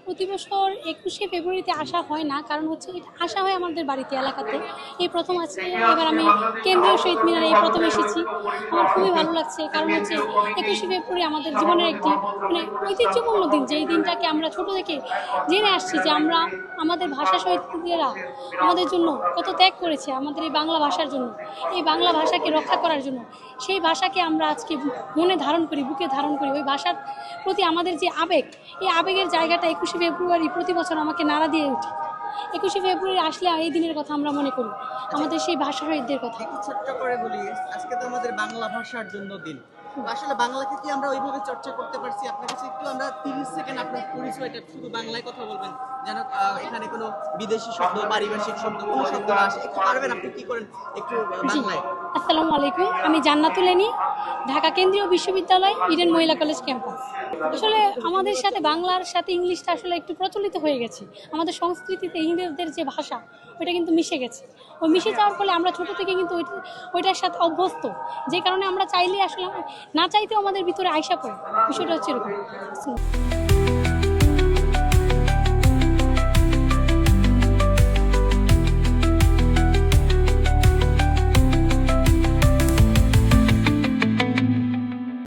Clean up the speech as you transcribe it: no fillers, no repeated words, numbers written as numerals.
প্রতি বছর ২১শে ফেব্রুয়ারিতে আসা হয় না, কারণ হচ্ছে এটা আসা হয় আমাদের বাড়িতে এলাকাতে। এই প্রথম আছে, এবার আমি কেন্দ্রীয় শহীদ মিনারে এই প্রথম এসেছি। আমার খুবই ভালো লাগছে, কারণ হচ্ছে ২১শে ফেব্রুয়ারি আমাদের জীবনের একটি মানে ঐতিহ্যপূর্ণ দিন, যেই দিনটাকে আমরা ছোট থেকে জেনে আসছি যে আমরা আমাদের ভাষা শহীদরা আমাদের জন্য কত ত্যাগ করেছে, আমাদের এই বাংলা ভাষার জন্য, এই বাংলা ভাষাকে রক্ষা করার জন্য। সেই ভাষাকে আমরা আজকে মনে ধারণ করি, বুকে ধারণ করি। ওই ভাষার প্রতি আমাদের যে আবেগ, এই আবেগের জায়গাটা ২১শে ফেব্রুয়ারি প্রতি বছর আমাকে নাড়া দিয়ে ওঠে। ২১শে ফেব্রুয়ারি আসলে এই দিনের কথা আমরা মনে করি, আমাদের সেই ভাষা শহীদদের কথা। একটু ছোট্ট করে বলি, আজকে তো আমাদের বাংলা ভাষার জন্য দিন। আসলে বাংলাকে কি আমরা ওইভাবে চর্চা করতে পারছি? আপনার কাছে একটু আমরা 30 সেকেন্ড আপনার পরিচয়টা শুধু বাংলায় কথা বলবেন, যেন এখানে কোনো বিদেশি শব্দ, পারিভাষিক শব্দ, কোনো শব্দ না আসে। একটু পারবেন? আপনি কি করেন একটু জি, বাংলায়? আসসালামু আলাইকুম। আমি জান্নাতুল এনি, ঢাকা কেন্দ্রীয় বিশ্ববিদ্যালয় ইডেন মহিলা কলেজ ক্যাম্পাস। আসলে আমাদের সাথে বাংলার সাথে ইংলিশটা আসলে একটু প্রচলিত হয়ে গেছে। আমাদের সংস্কৃতিতে ইংরেজদের যে ভাষা, ওইটা কিন্তু মিশে গেছে। ওই মিশে যাওয়ার ফলে আমরা ছোটো থেকে কিন্তু ওইটার সাথে অভ্যস্ত, যে কারণে আমরা চাইলে আসলে না চাইতেও আমাদের ভিতরে আইসা পড়ে। বিষয়টা হচ্ছে এরকম।